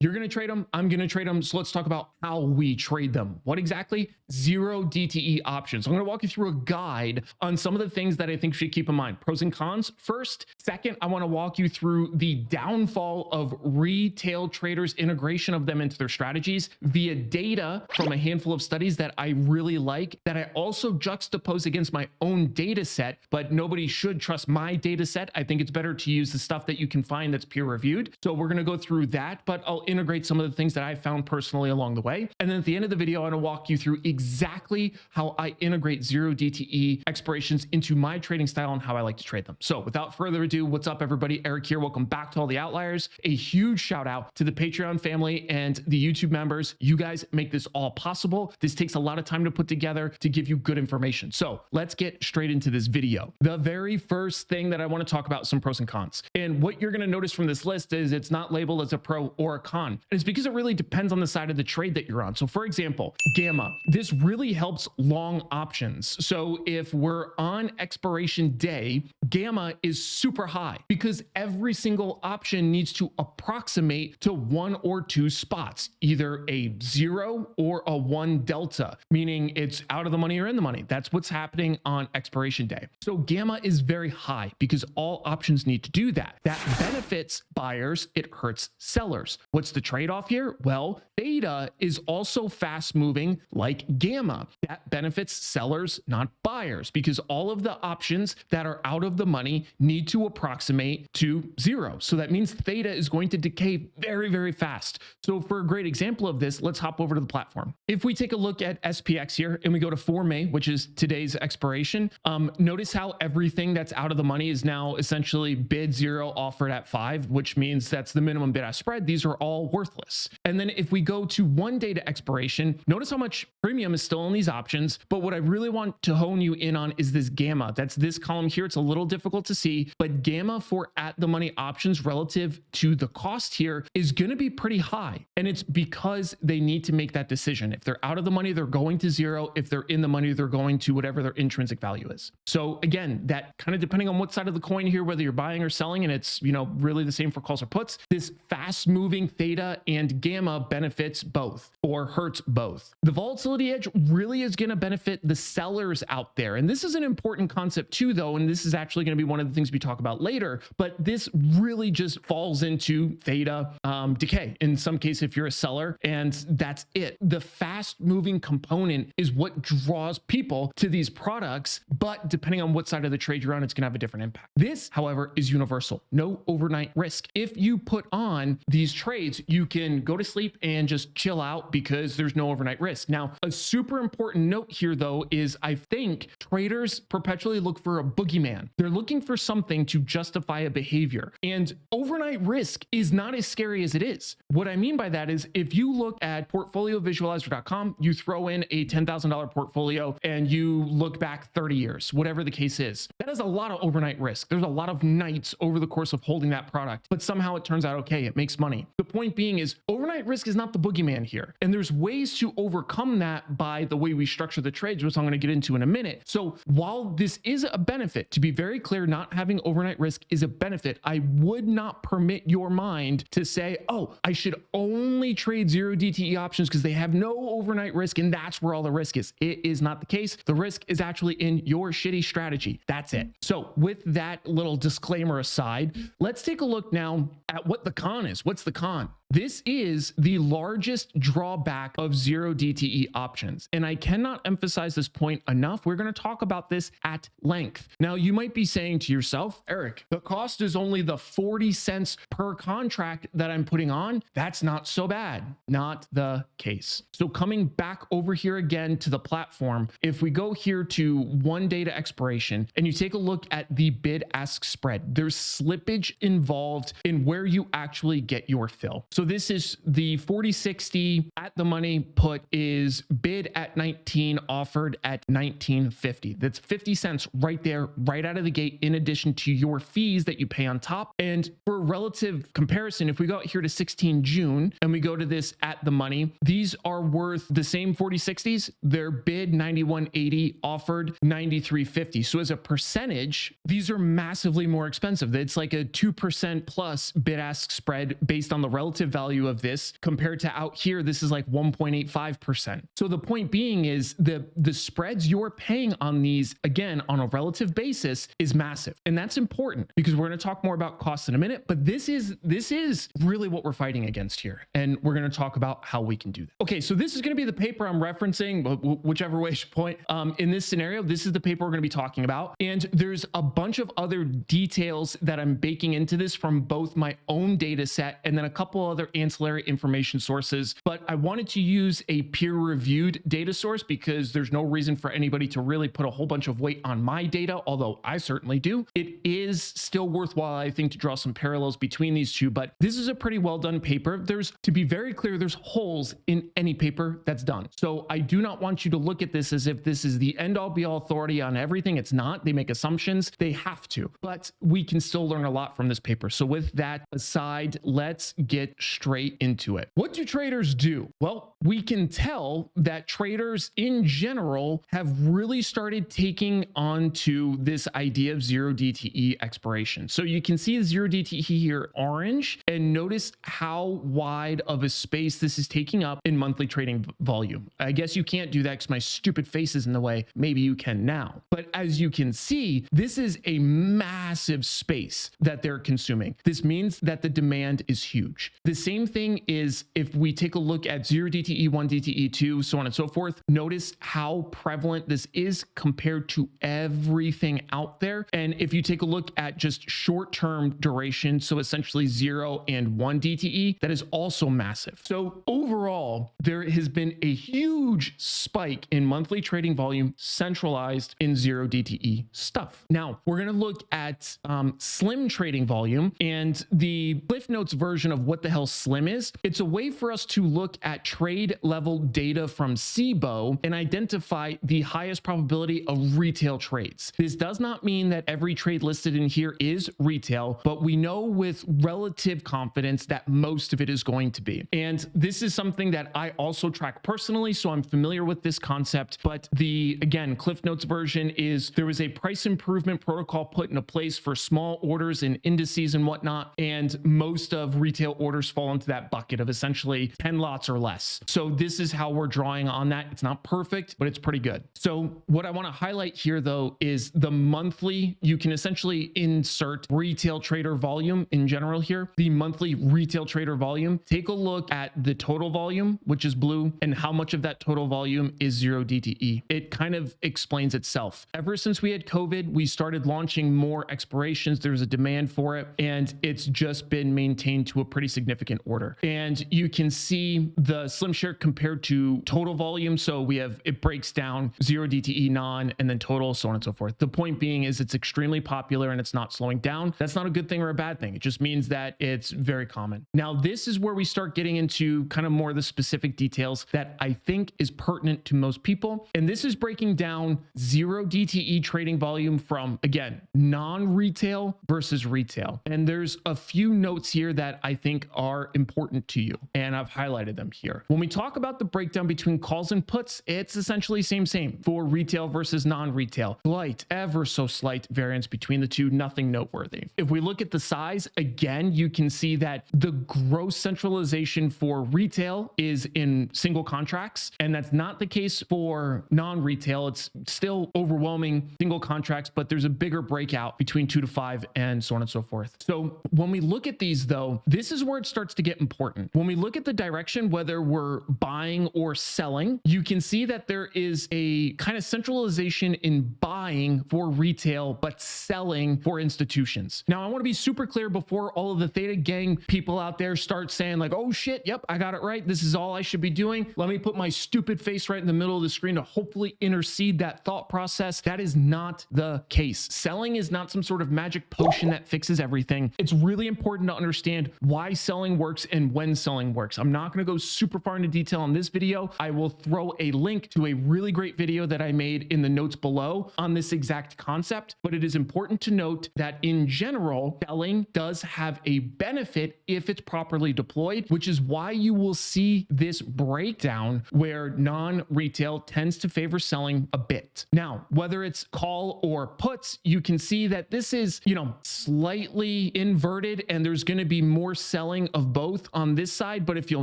You're going to trade them. I'm going to trade them. So let's talk about how we trade them. What exactly? Zero DTE options. I'm going to walk you through a guide on some of the things that I think you should keep in mind. Pros and cons first. Second, I want to walk you through the downfall of retail traders, integration of them into their strategies via data from a handful of studies that I really like, that I also juxtapose against my own data set, but nobody should trust my data set. I think it's better to use the stuff that you can find that's peer reviewed. So we're going to go through that, but I'll integrate some of the things that I found personally along the way. And then at the end of the video, I want to walk you through exactly how I integrate zero DTE expirations into my trading style and how I like to trade them. So without further ado, what's up everybody? Eric here. Welcome back to All the Outliers. A huge shout out to the Patreon family and the YouTube members. You guys make this all possible. This takes a lot of time to put together to give you good information. So let's get straight into this video. The very first thing that I want to talk about, some pros and cons. And what you're going to notice from this list is it's not labeled as a pro or a con. And it's because it really depends on the side of the trade that you're on. So for example, gamma, this really helps long options. So if we're on expiration day, gamma is super high because every single option needs to approximate to one or two spots, either a 0 or a 1 delta, meaning it's out of the money or in the money. That's what's happening on expiration day. So gamma is very high because all options need to do that. That benefits buyers, it hurts sellers. What's the trade-off here? Well, theta is also fast moving like gamma. That benefits sellers, not buyers, because all of the options that are out of the money need to approximate to 0. So that means theta is going to decay very, very fast. So for a great example of this, let's hop over to the platform. If we take a look at SPX here and we go to 4 May, which is today's expiration, notice how everything that's out of the money is now essentially bid 0, offered at 5, which means that's the minimum bid ask spread. These are all worthless. And then if we go to 1 day to expiration, notice how much premium is still in these options. But what I really want to hone you in on is this gamma. That's this column here. It's a little difficult to see, but gamma for at the money options relative to the cost here is going to be pretty high. And it's because they need to make that decision. If they're out of the money, they're going to 0. If they're in the money, they're going to whatever their intrinsic value is. So again, that kind of depending on what side of the coin here, whether you're buying or selling, and it's, really the same for calls or puts, this fast moving theta and gamma benefits both or hurts both. The volatility edge really is going to benefit the sellers out there. And this is an important concept too, though. And this is actually going to be one of the things we talk about later, but this really just falls into theta decay in some case if you're a seller, and that's it. The fast moving component is what draws people to these products, but depending on what side of the trade you're on, it's going to have a different impact. This, however, is universal. No overnight risk. If you put on these trades, you can go to sleep and just chill out because there's no overnight risk. Now, a super important note here, though, is I think traders perpetually look for a boogeyman. They're looking for something to justify a behavior. And overnight risk is not as scary as it is. What I mean by that is if you look at portfoliovisualizer.com, you throw in a $10,000 portfolio and you look back 30 years, whatever the case is, that is a lot of overnight risk. There's a lot of nights over the course of holding that product, but somehow it turns out okay, it makes money. The point being is overnight risk is not the boogeyman here. And there's ways to overcome that by the way we structure the trades, which I'm going to get into in a minute. So while this is a benefit, to be very clear, not having overnight risk is a benefit. I would not permit your mind to say, oh, I should only trade zero DTE options because they have no overnight risk and that's where all the risk is. It is not the case. The risk is actually in your shitty strategy. That's it. So with that little disclaimer aside, let's take a look now at what the con is. What's the con? This is the largest drawback of zero DTE options. And I cannot emphasize this point enough. We're going to talk about this at length. Now, you might be saying to yourself, Eric, the cost is only the 40 cents per contract that I'm putting on. That's not so bad. Not the case. So coming back over here again to the platform, if we go here to 1 day to expiration and you take a look at the bid ask spread, there's slippage involved in where you actually get your fill. So this is the 40/60 at the money put is bid at 19, offered at 19.50. That's 50 cents right there, right out of the gate, in addition to your fees that you pay on top. And for relative comparison, if we go out here to 16 June and we go to this at the money, these are worth the same 40/60s. They're bid 91.80, offered 93.50. So as a percentage, these are massively more expensive. It's like a 2% plus bid ask spread based on the relative value of this compared to out here, this is like 1.85%. So the point being is the spreads you're paying on these, again, on a relative basis is massive. And that's important because we're going to talk more about costs in a minute, but this is really what we're fighting against here. And we're going to talk about how we can do that. Okay, so this is going to be the paper I'm referencing, whichever way you point. In this scenario, this is the paper we're going to be talking about. And there's a bunch of other details that I'm baking into this from both my own data set and then a couple other ancillary information sources. But I wanted to use a peer-reviewed data source because there's no reason for anybody to really put a whole bunch of weight on my data, although I certainly do. It is still worthwhile, I think, to draw some parallels between these two, but this is a pretty well done paper. To be very clear, there's holes in any paper that's done. So I do not want you to look at this as if this is the end all be all authority on everything. It's not. They make assumptions. They have to, but we can still learn a lot from this paper. So with that aside, let's get straight into it. What do traders do? Well, we can tell that traders in general have really started taking onto this idea of zero DTE expiration. So you can see zero DTE here orange, and notice how wide of a space this is taking up in monthly trading volume. I guess you can't do that because my stupid face is in the way. Maybe you can now. But as you can see, this is a massive space that they're consuming. This means that the demand is huge. The same thing is if we take a look at 0 DTE, 1 DTE, 2, so on and so forth, notice how prevalent this is compared to everything out there. And if you take a look at just short-term duration, so essentially 0 and 1 DTE, that is also massive. So overall, there has been a huge spike in monthly trading volume centralized in 0 DTE stuff. Now, we're going to look at slim trading volume, and the Cliff Notes version of what the hell slim is. It's a way for us to look at trade level data from SIBO and identify the highest probability of retail trades. This does not mean that every trade listed in here is retail, but we know with relative confidence that most of it is going to be. And this is something that I also track personally, so I'm familiar with this concept. But the, again, Cliff Notes version is there was a price improvement protocol put into place for small orders and indices and whatnot, and most of retail orders fall into that bucket of essentially 10 lots or less. So this is how we're drawing on that. It's not perfect, but it's pretty good. So what I want to highlight here though is the monthly. You can essentially insert retail trader volume in general here, the monthly retail trader volume. Take a look at the total volume, which is blue, and how much of that total volume is 0 DTE. It kind of explains itself. Ever since we had COVID, we started launching more expirations. There's a demand for it, and it's just been maintained to a pretty significant order. And you can see the slim share compared to total volume. So we have, it breaks down 0 DTE non and then total, so on and so forth. The point being is it's extremely popular and it's not slowing down. That's not a good thing or a bad thing. It just means that it's very common. Now, this is where we start getting into kind of more of the specific details that I think is pertinent to most people. And this is breaking down 0 DTE trading volume from, again, non-retail versus retail. And there's a few notes here that I think are important to you, and I've highlighted them here. When we talk about the breakdown between calls and puts, it's essentially same for retail versus non-retail. Slight, ever so slight variance between the two, nothing noteworthy. If we look at the size, again, you can see that the gross centralization for retail is in single contracts, and that's not the case for non-retail. It's still overwhelming single contracts, but there's a bigger breakout between 2 to 5 and so on and so forth. So when we look at these though, this is where it starts to get important. When we look at the direction, whether we're buying or selling, you can see that there is a kind of centralization in buying for retail, but selling for institutions. Now, I want to be super clear before all of the Theta Gang people out there start saying like, oh shit, yep, I got it right. This is all I should be doing. Let me put my stupid face right in the middle of the screen to hopefully intercede that thought process. That is not the case. Selling is not some sort of magic potion that fixes everything. It's really important to understand why selling works and when selling works. I'm not going to go super far into detail on this video. I will throw a link to a really great video that I made in the notes below on this exact concept, but it is important to note that in general, selling does have a benefit if it's properly deployed, which is why you will see this breakdown where non-retail tends to favor selling a bit. Now, whether it's call or puts, you can see that this is, slightly inverted, and there's going to be more selling of of both on this side, but if you'll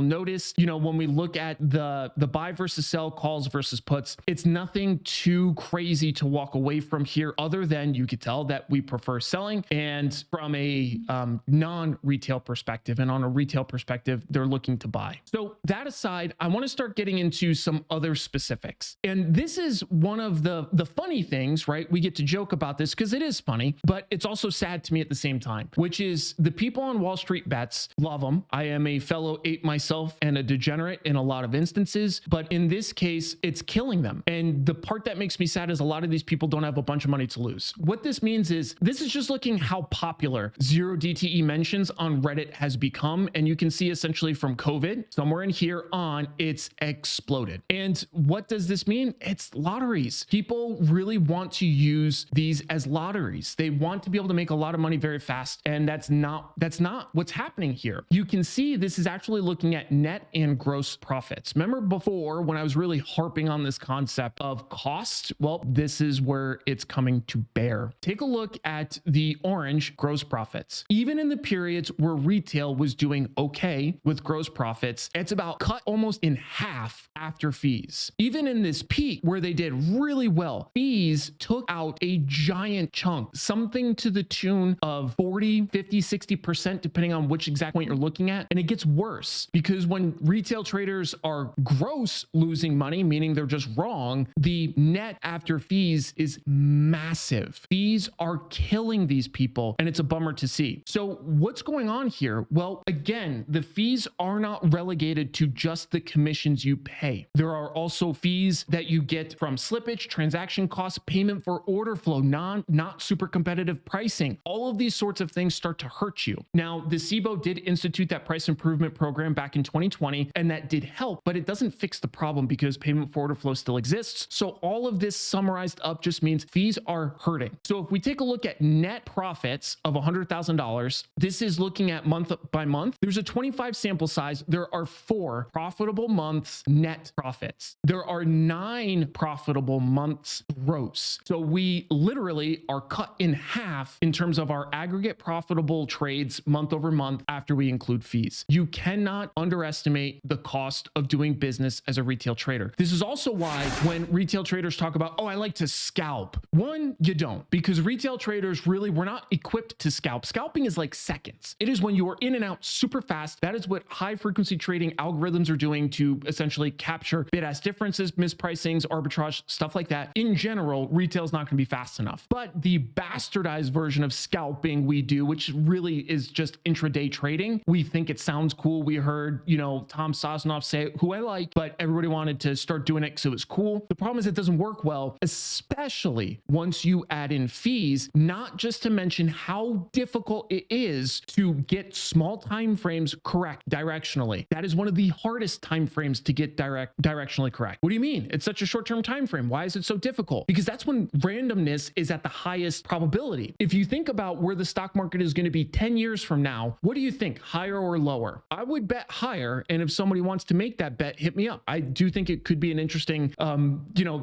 notice, when we look at the buy versus sell, calls versus puts, it's nothing too crazy to walk away from here, other than you could tell that we prefer selling, and from a non-retail perspective, and on a retail perspective, they're looking to buy. So that aside, I want to start getting into some other specifics. And this is one of the funny things, right? We get to joke about this because it is funny, but it's also sad to me at the same time, which is the people on Wall Street bets love them. I am a fellow ape myself and a degenerate in a lot of instances, but in this case, it's killing them. And the part that makes me sad is a lot of these people don't have a bunch of money to lose. What this means is this is just looking how popular zero DTE mentions on Reddit has become. And you can see essentially from COVID, somewhere in here on, it's exploded. And what does this mean? It's lotteries. People really want to use these as lotteries. They want to be able to make a lot of money very fast. And that's not what's happening here. You can see this is actually looking at net and gross profits. Remember before when I was really harping on this concept of cost? Well, this is where it's coming to bear. Take a look at the orange gross profits. Even in the periods where retail was doing okay with gross profits, it's about cut almost in half after fees. Even in this peak where they did really well, fees took out a giant chunk, something to the tune of 40, 50, 60%, depending on which exact point you're looking at. And it gets worse because when retail traders are gross losing money, meaning they're just wrong, the net after fees is massive. Fees are killing these people, and it's a bummer to see. So what's going on here? Well, again, the fees are not relegated to just the commissions you pay. There are also fees that you get from slippage, transaction costs, payment for order flow, not super competitive pricing. All of these sorts of things start to hurt you. Now, the SIBO did institute that price improvement program back in 2020, and that did help, but it doesn't fix the problem because payment for order flow still exists. So all of this summarized up just means fees are hurting. So if we take a look at net profits of $100,000, this is looking at month by month. There's a 25 sample size. There are 4 profitable months net profits. There are 9 profitable months gross. So we literally are cut in half in terms of our aggregate profitable trades month over month after we include fees. You cannot underestimate the cost of doing business as a retail trader. This is also why when retail traders talk about, oh, I like to scalp. One, you don't, because retail traders really, we're not equipped to scalp. Scalping is like seconds. It is when you are in and out super fast. That is what high frequency trading algorithms are doing to essentially capture bid-ask differences, mispricings, arbitrage, stuff like that. In general, retail is not going to be fast enough. But the bastardized version of scalping we do, which really is just intraday trading, we think it sounds cool. We heard, Tom Sosnoff say, who I like, but everybody wanted to start doing it because it was cool. The problem is it doesn't work well, especially once you add in fees, not just to mention how difficult it is to get small time frames correct directionally. That is one of the hardest time frames to get directionally correct. What do you mean? It's such a short-term time frame. Why is it so difficult? Because that's when randomness is at the highest probability. If you think about where the stock market is going to be 10 years from now, what do you think? Higher or lower? I would bet higher. And if somebody wants to make that bet, hit me up. I do think it could be an interesting,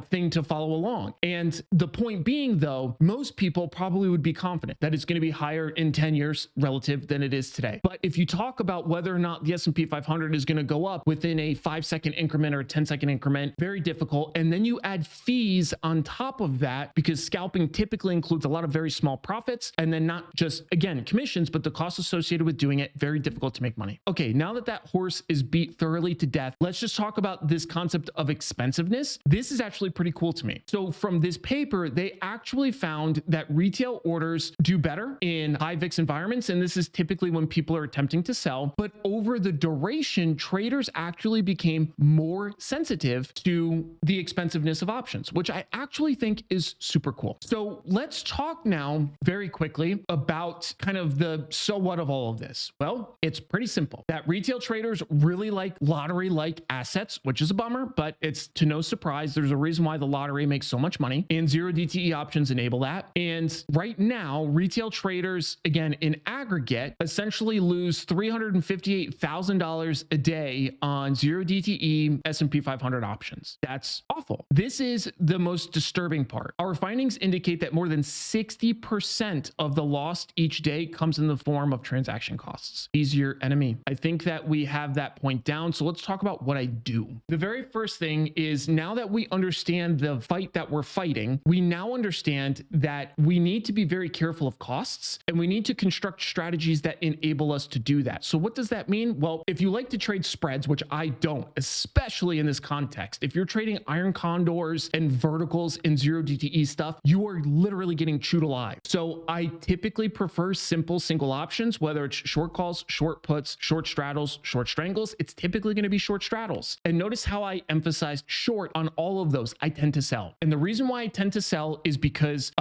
thing to follow along. And the point being, though, most people probably would be confident that it's going to be higher in 10 years relative than it is today. But if you talk about whether or not the S&P 500 is going to go up within a 5-second increment or a 10-second increment, very difficult. And then you add fees on top of that, because scalping typically includes a lot of very small profits, and then not just, again, commissions, but the costs associated with doing it, very difficult to make money. Okay, now that that horse is beat thoroughly to death, let's just talk about this concept of expensiveness. This is actually pretty cool to me. So from this paper, they actually found that retail orders do better in high VIX environments, and this is typically when people are attempting to sell, but over the duration, traders actually became more sensitive to the expensiveness of options, which I actually think is super cool. So let's talk now very quickly about kind of the so what of all of this. Well, it's pretty simple that retail traders really like lottery-like assets, which is a bummer, but it's to no surprise. There's a reason why the lottery makes so much money, and zero DTE options enable that. And right now, retail traders, again, in aggregate, essentially lose $358,000 a day on zero DTE S&P 500 options. That's awful. This is the most disturbing part. Our findings indicate that more than 60% of the loss each day comes in the form of transaction costs. he's your enemy. I think that we have that point down. So let's talk about what I do. The very first thing is, now that we understand the fight that we're fighting, we now understand that we need to be very careful of costs, and we need to construct strategies that enable us to do that. So what does that mean? Well, if you like to trade spreads, which I don't, especially in this context, if you're trading iron condors and verticals and zero DTE stuff, you are literally getting chewed alive. So I typically prefer simple single options, whether it's short calls, short puts, short straddles, short strangles. It's typically going to be short straddles. And notice how I emphasized short on all of those. I tend to sell. And the reason why I tend to sell is because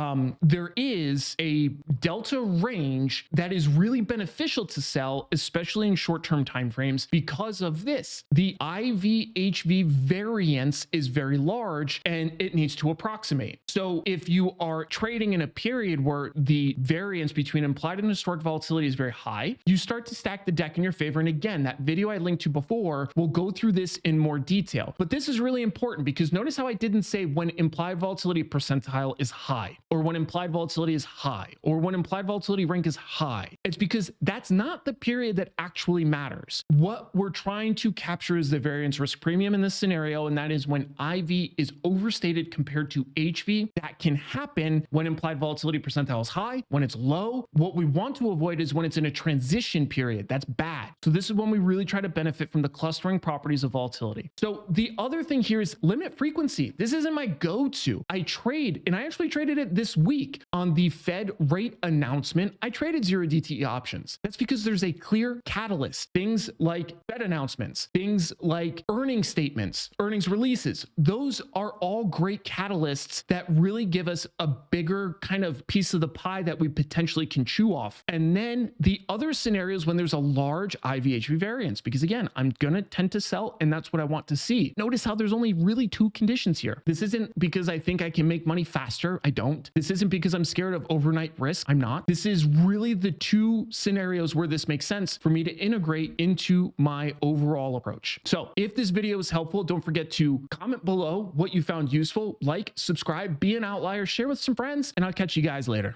there is a delta range that is really beneficial to sell, especially in short-term timeframes, because of this. The IV-HV variance is very large and it needs to approximate. So if you are trading in a period where the variance between implied and historic volatility is very high, you start to stack the deck in your favor. And again, that video I linked to before will go through this in more detail. But this is really important, because notice how I didn't say when implied volatility percentile is high, or when implied volatility is high, or when implied volatility rank is high. It's because that's not the period that actually matters. What we're trying to capture is the variance risk premium in this scenario, and that is when IV is overstated compared to HV. That can happen when implied volatility percentile is high. When it's low, what we want to avoid is when it's in a transition period. That's bad. So this is when we really try to benefit from the clustering properties of volatility. So the other thing here is limit frequency. This isn't my go-to. I trade, and I actually traded it this week on the Fed rate announcement. I traded zero DTE options. That's because there's a clear catalyst. Things like Fed announcements, things like earnings statements, earnings releases. Those are all great catalysts that really give us a bigger kind of piece of the pie that we potentially can chew off. And then the other scenarios when there's a large IV-HV variance, because again, I'm going to tend to sell, and that's what I want to see. Notice how there's only really two conditions here. This isn't because I think I can make money faster. I don't. This isn't because I'm scared of overnight risk. I'm not. This is really the two scenarios where this makes sense for me to integrate into my overall approach. So if this video is helpful, don't forget to comment below what you found useful, like, subscribe, be an outlier, share with some friends, and I'll catch you guys later.